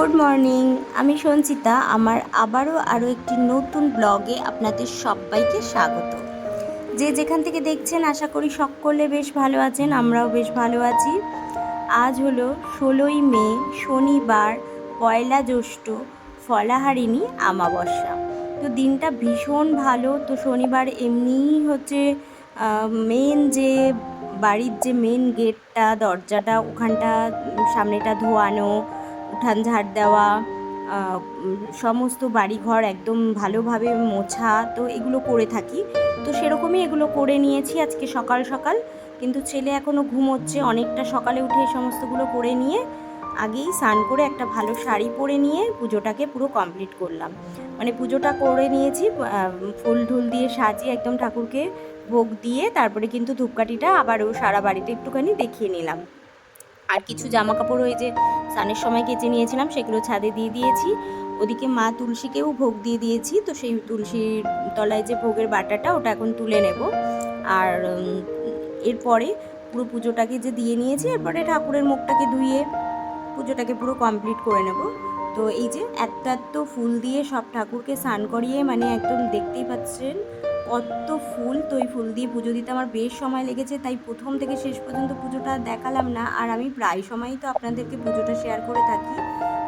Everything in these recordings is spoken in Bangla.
Good morning. আমি সঞ্চিতা। আমার আরও একটি নতুন ব্লগে আপনাদের সবাইকে স্বাগত। যে যেখান থেকে দেখছেন আশা করি সকলে বেশ ভালো আছেন, আমরাও বেশ ভালো আছি। আজ হলো 16ই মে, শনিবার, পয়লা জ্যৈষ্ঠ, ফলাহারিণী আমাবস্যা। তো দিনটা ভীষণ ভালো। তো শনিবার এমনিই হচ্ছে মেন যে বাড়ির যে মেন গেটটা, দরজাটা, ওখানটা সামনেটা ধোয়ানো, উঠান ঝাড় দেওয়া, সমস্ত বাড়িঘর একদম ভালোভাবে মোছা, তো এগুলো করে থাকি। তো সেরকমই এগুলো করে নিয়েছি আজকে সকাল সকাল। কিন্তু ছেলে এখনও ঘুমোচ্ছে। অনেকটা সকালে উঠে এই সমস্তগুলো করে নিয়ে আগেই স্নান করে একটা ভালো শাড়ি পরে নিয়ে পুজোটাকে পুরো কমপ্লিট করলাম। মানে পুজোটা করে নিয়েছি, ফুল ঢুল দিয়ে সাজিয়ে একদম ঠাকুরকে ভোগ দিয়ে তারপরে কিন্তু ধূপকাঠিটা আবারও সারা বাড়িতে একটুখানি দেখিয়ে নিলাম। আর কিছু জামা কাপড় ওই যে স্নানের সময় কেচে নিয়েছিলাম সেগুলো ছাদে দিয়ে দিয়েছি। ওদিকে মা তুলসীকেও ভোগ দিয়ে দিয়েছি। তো সেই তুলসীর তলায় যে ভোগের বাটাটা, ওটা এখন তুলে নেব। আর এরপরে পুরো পুজোটাকে যে দিয়ে নিয়েছি, এরপরে ঠাকুরের মুখটাকে ধুয়ে পুজোটাকে পুরো কমপ্লিট করে নেব। তো এই যে এত ফুল দিয়ে সব ঠাকুরকে স্নান করিয়ে, মানে একদম দেখতেই পাচ্ছেন কত ফুল। তো এই ফুল দিয়ে পুজো দিতে আমার বেশ সময় লেগেছে, তাই প্রথম থেকে শেষ পর্যন্ত পুজোটা দেখালাম না। আর আমি প্রায় সময়ই তো আপনাদেরকে পুজোটা শেয়ার করে থাকি,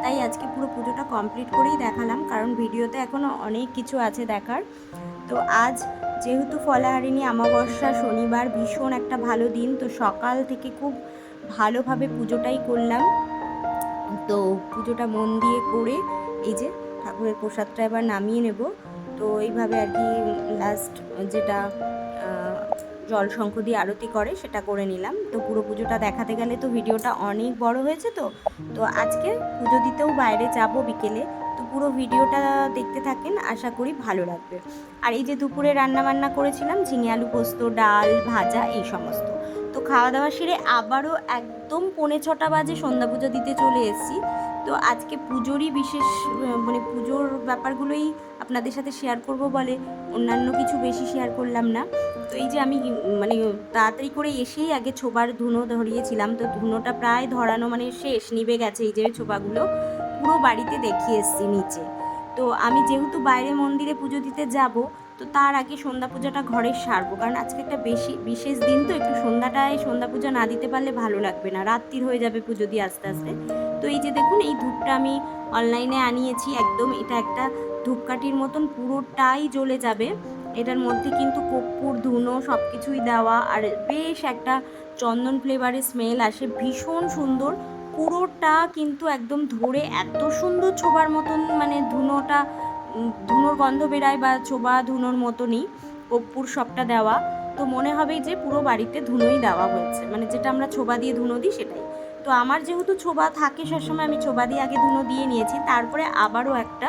তাই আজকে পুরো পুজোটা কমপ্লিট করেই দেখালাম, কারণ ভিডিওতে এখনও অনেক কিছু আছে দেখার। তো আজ যেহেতু ফলাহারিণী আমাবস্যা, শনিবার, ভীষণ একটা ভালো দিন। তো সকাল থেকে খুব ভালোভাবে পুজোটাই করলাম। তো পুজোটা মন দিয়ে করে এই যে ঠাকুরের প্রসাদটা এবার নামিয়ে নেব। তো এইভাবে আর কি লাস্ট যেটা জল শঙ্খ দিয়ে আরতি করে সেটা করে নিলাম। তো পুরো পুজোটা দেখাতে গেলে তো ভিডিওটা অনেক বড় হয়েছে। তো আজকে পুজো দিতেও বাইরে যাব বিকেলে। তো পুরো ভিডিওটা দেখতে থাকেন, আশা করি ভালো লাগবে। আর এই যে দুপুরে রান্নাবান্না করেছিলাম, ঝিঙে আলু পোস্ত, ডাল, ভাজা, এই সমস্ত। তো খাওয়া দাওয়া সেরে আবারও একদম 6:45 বাজে সন্ধ্যা পুজো দিতে চলে এসেছি। তো আজকে পুজোরই বিশেষ, মানে পুজোর ব্যাপারগুলোই আপনাদের সাথে শেয়ার করব বলে অন্যান্য কিছু বেশি শেয়ার করলাম না। তো এই যে আমি মানে তাড়াতাড়ি করে এসেই আগে ছোবার ধুনো ধরিয়েছিলাম। তো ধুনোটা প্রায় ধরানো মানে শেষ, নিভে গেছে। এই যে ছোবাগুলো পুরো বাড়িতে দেখিয়ে এসেছি নিচে। তো আমি যেহেতু বাইরে মন্দিরে পুজো দিতে যাব, তো তার আগে সন্ধ্যা পূজাটা ঘরে সারবো, কারণ আজকে একটা বিশেষ দিন। তো একটু সন্ধ্যাটায় সন্ধ্যা পূজা না দিতে পারলে ভালো লাগবে না, রাত্রির হয়ে যাবে পুজো দিয়ে আস্তে আস্তে। তো এই যে দেখুন, এই ধূপটা আমি অনলাইনে আনিয়েছি। একদম এটা একটা ধূপকাঠির মতন পুরোটাই জ্বলে যাবে। এটার মধ্যে কিন্তু কর্পূর, ধুনো সব কিছুই দেওয়া, আর বেশ একটা চন্দন ফ্লেভারের স্মেল আসে, ভীষণ সুন্দর। পুরোটা কিন্তু একদম ধরে এত সুন্দর ছোবার মতন, মানে ধুনোর গন্ধ বেরায়, বা ছোবা ধুনোর মতনই কর্পূর সবটা দেওয়া। তো মনে হবে যে পুরো বাড়িতে ধুনোই দেওয়া হয়েছে, মানে যেটা আমরা ছোবা দিয়ে ধুনো দিই সেটাই। তো আমার যেহেতু ছোবা থাকে সবসময়, আমি ছোবা দিয়ে আগে ধুনো দিয়ে নিয়েছি, তারপরে আবারও একটা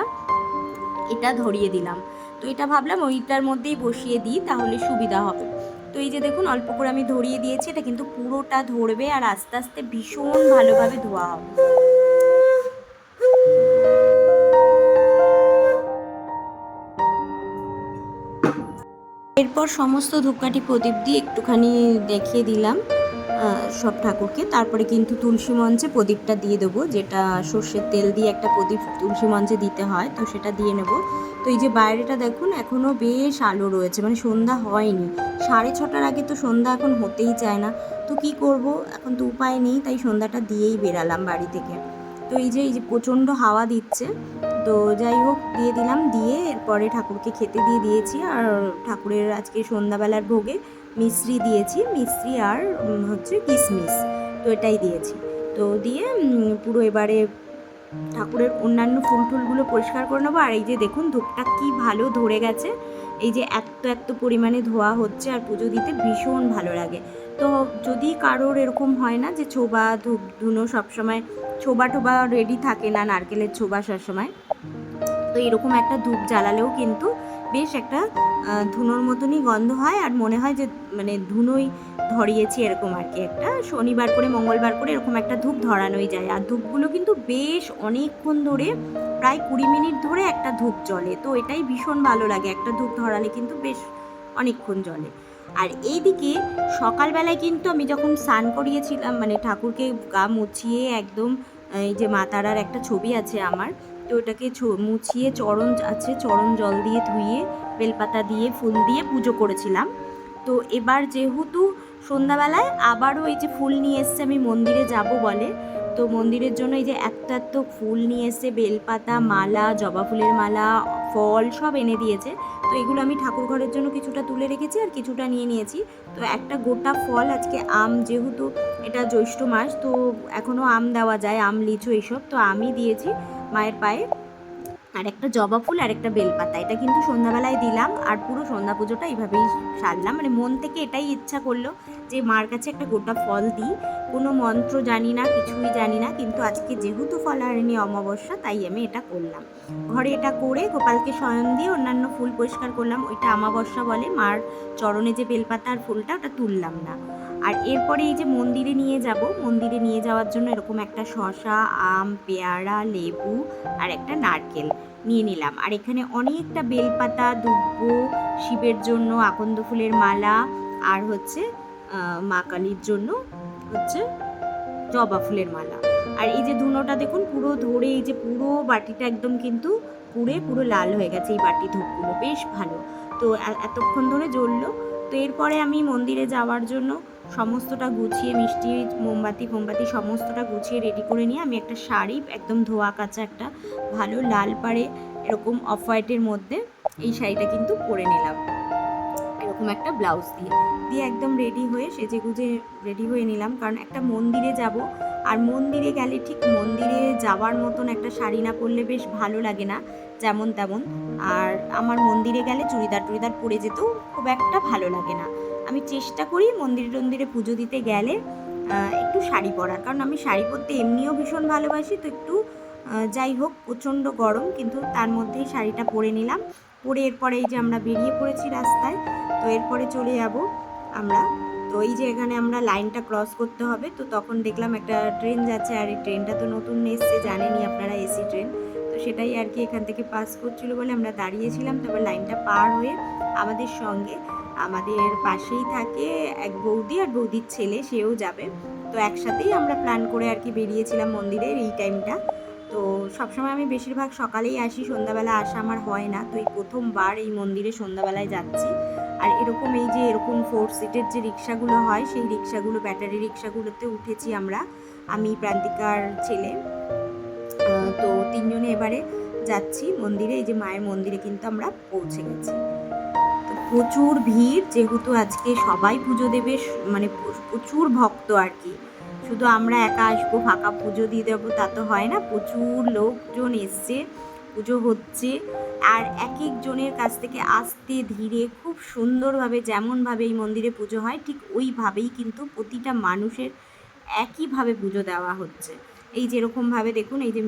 এটা ধরিয়ে দিলাম। তো এটা ভাবলাম ওইটার মধ্যেই বসিয়ে দিই, তাহলে সুবিধা হবে। তো এই যে দেখুন, অল্প করে আমি ধরিয়ে দিয়েছি। এটা কিন্তু পুরোটা ধরবে আর আস্তে আস্তে ভীষণ ভালোভাবে ধোয়া হবে। এরপর সমস্ত ধূপকাঠি প্রদীপ দিয়ে একটুখানি দেখিয়ে দিলাম সব ঠাকুরকে। তারপরে কিন্তু তুলসী মঞ্চে প্রদীপটা দিয়ে দেবো, যেটা সর্ষের তেল দিয়ে একটা প্রদীপ তুলসী মঞ্চে দিতে হয়, তো সেটা দিয়ে নেব। তো এই যে বাইরেটা দেখুন, এখনও বেশ আলো রয়েছে, মানে সন্ধ্যা হয়নি। 6:30টার আগে তো সন্ধ্যা এখন হতেই চায় না। তো কি করব, এখন তো উপায় নেই, তাই সন্ধ্যাটা দিয়েই বেরালাম বাড়ি থেকে। তো এই যে প্রচণ্ড হাওয়া দিচ্ছে। তো যাই হোক, দিয়ে দিলাম। দিয়ে এরপরে ঠাকুরকে খেতে দিয়ে দিয়েছি। আর ঠাকুরের আজকে সন্ধ্যাবেলার ভোগে মিশ্রি দিয়েছি, মিশ্রি আর হচ্ছে কিশমিশ, তো এটাই দিয়েছি। তো দিয়ে পুরো এবারে ঠাকুরের অন্যান্য ফুল টুলগুলো পরিষ্কার করে নেবো। আর এই যে দেখুন, ধূপটা কি ভালো ধরে গেছে। এই যে এত পরিমাণে ধোয়া হচ্ছে, আর পুজো দিতে ভীষণ ভালো লাগে। তো যদি কারোর এরকম হয় না যে ছোবা ধূপ ধুনো সবসময়, ছোবা টোবা রেডি থাকে না, নারকেলের ছোবা সবসময়, তো এরকম একটা ধূপ জ্বালালেও কিন্তু বেশ একটা ধুনোর মতনই গন্ধ হয়, আর মনে হয় যে মানে ধুনোই ধরিয়েছি এরকম আর কি। একটা শনিবার করে মঙ্গলবার করে এরকম একটা ধূপ ধরানোই যায়। আর ধূপগুলো কিন্তু বেশ অনেকক্ষণ ধরে, প্রায় 20 মিনিট ধরে একটা ধূপ জ্বলে। তো এটাই ভীষণ ভালো লাগে, একটা ধূপ ধরালে কিন্তু বেশ অনেকক্ষণ জ্বলে। আর এইদিকে সকালবেলায় কিন্তু আমি যখন স্নান করিয়েছিলাম, মানে ঠাকুরকে গা মুছিয়ে একদম এই যে মা তারার একটা ছবি আছে আমার, তো ওটাকে মুছিয়ে চরণ জল দিয়ে ধুয়ে বেলপাতা দিয়ে ফুল দিয়ে পুজো করেছিলাম। তো এবার যেহেতু সন্ধ্যাবেলায় আবারও এই যে ফুল নিয়ে এসছে, আমি মন্দিরে যাব বলে, তো মন্দিরের জন্য এই যে এত ফুল নিয়ে এসছে, বেলপাতা, মালা, জবা ফুলের মালা, ফল সব এনে দিয়েছে। তো এগুলো আমি ঠাকুর ঘরের জন্য কিছুটা তুলে রেখেছি আর কিছুটা নিয়ে নিয়েছি। তো একটা গোটা ফল, আজকে আম, যেহেতু এটা জ্যৈষ্ঠ মাস, তো এখনও আম দেওয়া যায়, আম, লিচু এইসব, তো আমি দিয়েছি মায়ের পায়ে। আর একটা জবা ফুল আর একটা বেলপাতা, এটা কিন্তু সন্ধ্যাবেলায় দিলাম। আর পুরো সন্ধ্যা পুজোটা এইভাবেই সারলাম, মানে মন থেকে এটাই ইচ্ছা করলো যে মার কাছে একটা গোটা ফল দিই। কোনো মন্ত্র জানি না, কিছুই জানি না, কিন্তু আজকে যেহেতু ফলহারিণী অমাবস্যা, তাই আমি এটা করলাম। ঘরে এটা করে গোপালকে শয়ন দিয়ে অন্যান্য ফুল পরিষ্কার করলাম, ওইটা অমাবস্যা বলে। মার চরণে যে বেলপাতা আর ফুলটা, ওটা তুললাম না। আর এরপরে এই যে মন্দিরে নিয়ে যাব, মন্দিরে নিয়ে যাওয়ার জন্য এরকম একটা শসা, আম, পেয়ারা, লেবু আর একটা নারকেল নিয়ে নিলাম। আর এখানে অনেকটা বেলপাতা, দুব্ব, শিবের জন্য আকন্দ ফুলের মালা, আর হচ্ছে মা কালীর জন্য হচ্ছে জবা ফুলের মালা। আর এই যে ধুনোটা দেখুন পুরো ধরে, এই যে পুরো বাটিটা একদম কিন্তু পুরো লাল হয়ে গেছে, এই বাটি ধূপগুলো বেশ ভালো। তো এতক্ষণ ধরে জ্বললো। তো এরপরে আমি মন্দিরে যাওয়ার জন্য সমস্তটা গুছিয়ে, মিষ্টি, মোমবাতি সমস্তটা গুছিয়ে রেডি করে নিয়ে আমি একটা শাড়ি, একদম ধোয়া কাচা একটা ভালো লাল পাড়ে এরকম অফ হোয়াইটের মধ্যে এই শাড়িটা কিন্তু পরে নিলাম, এরকম একটা ব্লাউজ দিয়ে দিয়ে একদম রেডি হয়ে সেজেগুজে রেডি হয়ে নিলাম। কারণ একটা মন্দিরে যাব, আর মন্দিরে গেলে ঠিক মন্দিরে যাওয়ার মতন একটা শাড়ি না পরলে বেশ ভালো লাগে না যেমন তেমন। আর আমার মন্দিরে গেলে চুড়িদার পরে যেতেও খুব একটা ভালো লাগে না। আমি চেষ্টা করি মন্দিরে পুজো দিতে গেলে একটু শাড়ি পরার, কারণ আমি শাড়ি পরতে এমনিও ভীষণ ভালোবাসি। তো একটু যাই হোক, প্রচণ্ড গরম, কিন্তু তার মধ্যেই শাড়িটা পরে নিলাম। পরে এরপরে এই যে আমরা বেরিয়ে পড়েছি রাস্তায়। তো এরপরে চলে যাব আমরা। তো এই যে এখানে আমরা লাইনটা ক্রস করতে হবে, তো তখন দেখলাম একটা ট্রেন যাচ্ছে, আর এই ট্রেনটা তো নতুন এসছে, জানেনই আপনারা, এসি ট্রেন। তো সেটাই আর কি এখান থেকে পাস করছিল বলে আমরা দাঁড়িয়েছিলাম। তবে লাইনটা পার হয়ে আমাদের সঙ্গে, আমাদের পাশেই থাকে এক বৌদি, আর বৌদির ছেলে, সেও যাবে। তো একসাথেই আমরা প্ল্যান করে আর কি বেরিয়েছিলাম মন্দিরের এই টাইমটা। তো সবসময় আমি বেশিরভাগ সকালেই আসি, সন্ধ্যাবেলা আসা আমার হয় না। তো এই প্রথমবার এই মন্দিরে সন্ধ্যাবেলায় যাচ্ছি। আর এরকম এই যে এরকম 4 সিটের যে রিক্সাগুলো হয়, সেই রিক্সাগুলো, ব্যাটারি রিক্সাগুলোতে উঠেছি আমরা, আমি, প্রান্তিকার ছেলে। তো তিনজনে এবারে যাচ্ছি মন্দিরে। এই যে মায়ের মন্দিরে কিন্তু আমরা পৌঁছে গেছি। তো প্রচুর ভিড়, যেহেতু আজকে সবাই পুজো দেবে, মানে প্রচুর ভক্ত আর কি। শুধু আমরা একা আসবো, ফাঁকা পুজো দিয়ে দেবো, তা তো হয় না। প্রচুর লোকজন এসছে, পুজো হচ্ছে। আর এক একজনের কাছ থেকে আস্তে ধীরে খুব সুন্দরভাবে, যেমনভাবে এই মন্দিরে পুজো হয় ঠিক ওইভাবেই কিন্তু প্রতিটা মানুষের একইভাবে পুজো দেওয়া হচ্ছে। এই যেরকমভাবে দেখুন, এই যে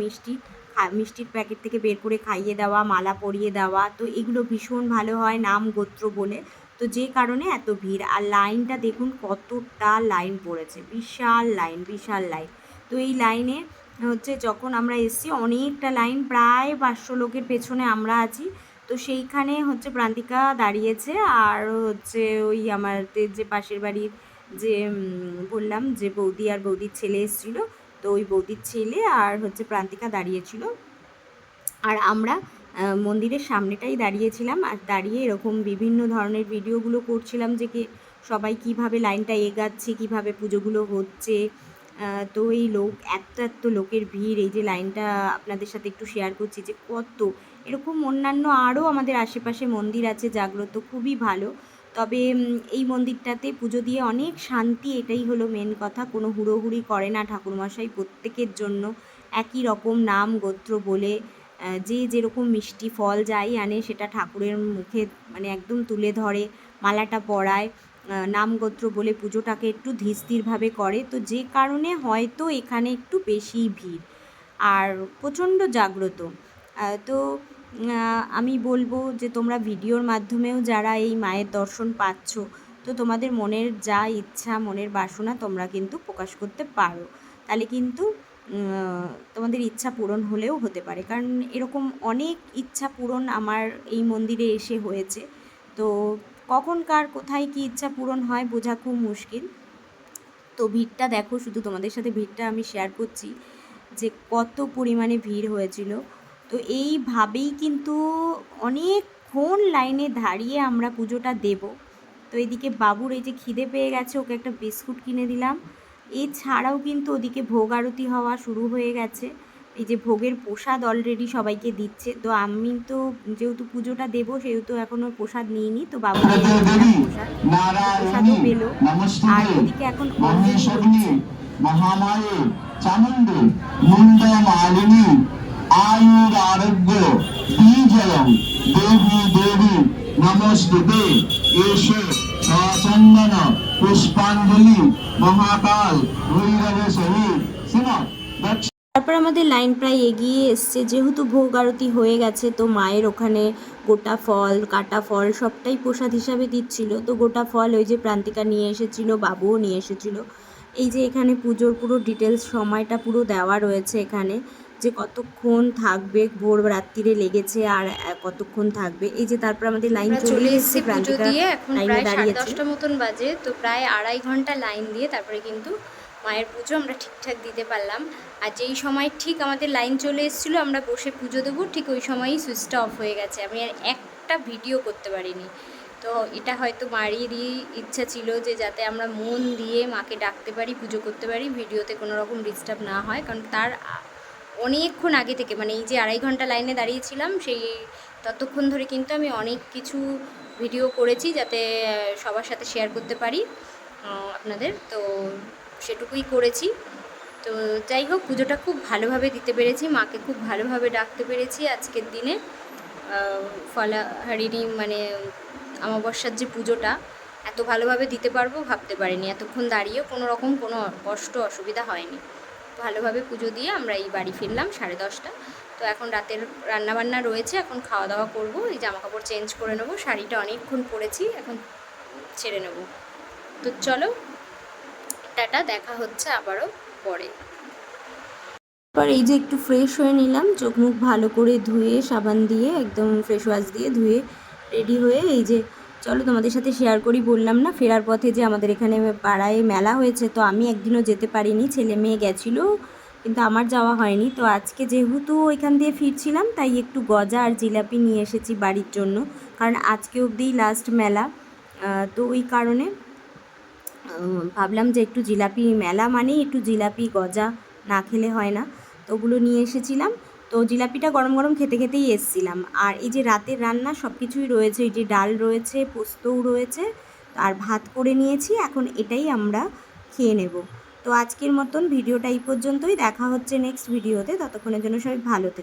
মিষ্টির প্যাকেট থেকে বের করে খাইয়ে দেওয়া, মালা পরিয়ে দেওয়া, তো এগুলো ভীষণ ভালো হয় নাম গোত্র বলে। তো যে কারণে এত ভিড়। আর লাইনটা দেখুন কতটা লাইন পড়েছে, বিশাল লাইন। তো এই লাইনে হচ্ছে যখন আমরা এসেছি, অনেকটা লাইন, প্রায় 500 লোকের পেছনে আমরা আছি। তো সেইখানে হচ্ছে প্রান্তিকা দাঁড়িয়েছে, আর হচ্ছে ওই আমাদের যে পাশের বাড়ির যে বললাম যে বৌদি আর বৌদির ছেলে এসেছিলো, তো ওই বৌদির ছেলে আর হচ্ছে প্রান্তিকা দাঁড়িয়েছিল। আর আমরা মন্দিরের সামনেটাই দাঁড়িয়েছিলাম, আর দাঁড়িয়ে এরকম বিভিন্ন ধরনের ভিডিওগুলো করছিলাম যে সবাই কিভাবে লাইনটা এগাচ্ছে, কিভাবে পুজোগুলো হচ্ছে। তো এই এত লোকের ভিড়, এই যে লাইনটা আপনাদের সাথে একটু শেয়ার করছি যে কত। এরকম অন্যান্য আরও আমাদের আশেপাশে মন্দির আছে জাগ্রত, খুবই ভালো। তবে এই মন্দিরটাতে পুজো দিয়ে অনেক শান্তি, এটাই হলো মেন কথা। কোনো হুড়োহুড়ি করে না ঠাকুরমশাই, প্রত্যেকের জন্য একই রকম নাম গোত্র বলে, যে যেরকম মিষ্টি ফল যাই আনে সেটা ঠাকুরের মুখে মানে একদম তুলে ধরে, মালাটা পরায়, নাম গোত্র বলে পুজোটাকে একটু ধীরস্থিরভাবে করে। তো যে কারণে হয়তো এখানে একটু বেশি ভিড়, আর প্রচণ্ড জাগ্রত। তো আমি বলবো যে তোমরা ভিডিওর মাধ্যমেও যারা এই মায়ের দর্শন পাচ্ছ, তো তোমাদের মনের যা ইচ্ছা, মনের বাসনা তোমরা কিন্তু প্রকাশ করতে পারো। তাহলে কিন্তু তোমাদের ইচ্ছা পূরণ হলেও হতে পারে। কারণ এরকম অনেক ইচ্ছা পূরণ আমার এই মন্দিরে এসে হয়েছে। তো কখন কার কোথায় কী ইচ্ছা পূরণ হয় বোঝা খুব মুশকিল। তো ভিড়টা দেখো, শুধু তোমাদের সাথে ভিড়টা আমি শেয়ার করছি যে কত পরিমাণে ভিড় হয়েছিল। তো এইভাবেই কিন্তু অনেকক্ষণ লাইনে দাঁড়িয়ে আমরা পুজোটা দেব। তো এদিকে বাবুর এই যে খিদে পেয়ে গেছে, ওকে একটা বিস্কুট কিনে দিলাম। এছাড়াও কিন্তু ওদিকে ভোগ আরতি হওয়া শুরু হয়ে গেছে। এই যে ভোগের প্রসাদ অলরেডি সবাইকে দিচ্ছে। তো আমি তো যেহেতু পুজোটা দেবো সেহেতু এখনও প্রসাদ নিইনি, তো বাবুকে দিলাম প্রসাদ, প্রসাদও পেলো। আর ওদিকে এখন অঞ্জলি হচ্ছে। মহামায়ে চামুণ্ডে মুন্ড মালিনী আয়ুর আরোগ্য বীজয়ং দেবী দেবী নমস্তুতে এসে সচন্দন পুষ্পাঞ্জলি মহাকাল ভৈরব সহিত শ্রীমৎ তারপর আমাদের লাইন প্রায় এগিয়ে এসছে, যেহেতু ভোগ আরতি হয়ে গেছে তো মায়ের ওখানে গোটা ফল কাটা ফল সবটাই প্রসাদ হিসাবে দিচ্ছিল। তো গোটা ফল ওই যে প্রান্তিকা নিয়ে এসেছিল, বাবুও নিয়ে এসেছিল। এই যে এখানে পুজোর পুরো ডিটেলস সময়টা পুরো দেওয়া রয়েছে এখানে, যে কতক্ষণ থাকবে, ভোর রাত্রিরে লেগেছে আর কতক্ষণ থাকবে। এই যে তারপর আমাদের লাইন চলে এসেছে, প্রান্তিকা লাইনে দাঁড়িয়েছে। 10:30 মতন বাজে, তো প্রায় 2.5 ঘন্টা লাইন দিয়ে তারপরে কিন্তু মায়ের পুজো আমরা ঠিকঠাক দিতে পারলাম। আর যেই সময় ঠিক আমাদের লাইন চলে এসেছিলো আমরা বসে পুজো দেবো, ঠিক ওই সময়ই সুইচটা অফ হয়ে গেছে। আমি আর একটা ভিডিও করতে পারিনি। তো এটা হয়তো মায়েরই ইচ্ছা ছিল যে যাতে আমরা মন দিয়ে মাকে ডাকতে পারি, পুজো করতে পারি, ভিডিওতে কোনো রকম ডিস্টার্ব না হয়। কারণ তার অনেকক্ষণ আগে থেকে, মানে এই যে 2.5 ঘন্টা লাইনে দাঁড়িয়েছিলাম সেই ততক্ষণ ধরে কিন্তু আমি অনেক কিছু ভিডিও করেছি যাতে সবার সাথে শেয়ার করতে পারি আপনাদের, তো সেটুকুই করেছি। তো যাই হোক, পুজোটা খুব ভালোভাবে দিতে পেরেছি, মাকে খুব ভালোভাবে ডাকতে পেরেছি আজকের দিনে। ফলাহারিণী মানে অমাবস্যার যে পুজোটা এত ভালোভাবে দিতে পারবো ভাবতে পারিনি। এতক্ষণ দাঁড়িয়েও কোনো রকম কোনো কষ্ট অসুবিধা হয়নি। ভালোভাবে পুজো দিয়ে আমরা এই বাড়ি ফিরলাম 10:30। তো এখন রাতের রান্নাবান্না রয়েছে, এখন খাওয়া দাওয়া করবো। এই জামাকাপড় চেঞ্জ করে নেবো, শাড়িটা অনেকক্ষণ পরেছি, এখন ছেড়ে নেবো। তো চলো টাটা, দেখা হচ্ছে আবারও পরে। এবার এই যে একটু ফ্রেশ হয়ে নিলাম, চোখ মুখ ভালো করে ধুয়ে সাবান দিয়ে একদম ফ্রেশ ওয়াশ দিয়ে ধুয়ে রেডি হয়ে এই যে চলো তোমাদের সাথে শেয়ার করি। বললাম না ফেরার পথে যে আমাদের এখানে পাড়ায় মেলা হয়েছে, তো আমি একদিনও যেতে পারিনি, ছেলে মেয়ে গেছিলো কিন্তু আমার যাওয়া হয়নি। তো আজকে যেহেতু ওইখান দিয়ে ফিরছিলাম তাই একটু গজা আর জিলাপি নিয়ে এসেছি বাড়ির জন্য, কারণ আজকে অবধিই লাস্ট মেলা। তো ওই কারণে ভাবলাম যে একটু জিলাপি, মেলা মানেই একটু জিলাপি গজা না খেলে হয় না, তো ওগুলো নিয়ে এসেছিলাম। তো জিলাপিটা গরম গরম খেতে খেতেই এসেছিলাম। আর এই যে রাতের রান্না সব কিছুই রয়েছে, এই যে ডাল রয়েছে, পোস্তও রয়েছে, আর ভাত করে নিয়েছি, এখন এটাই আমরা খেয়ে নেব। তো আজকের মতন ভিডিওটা এই পর্যন্তই, দেখা হচ্ছে নেক্সট ভিডিওতে, ততক্ষণের জন্য সবাই ভালো থেকো।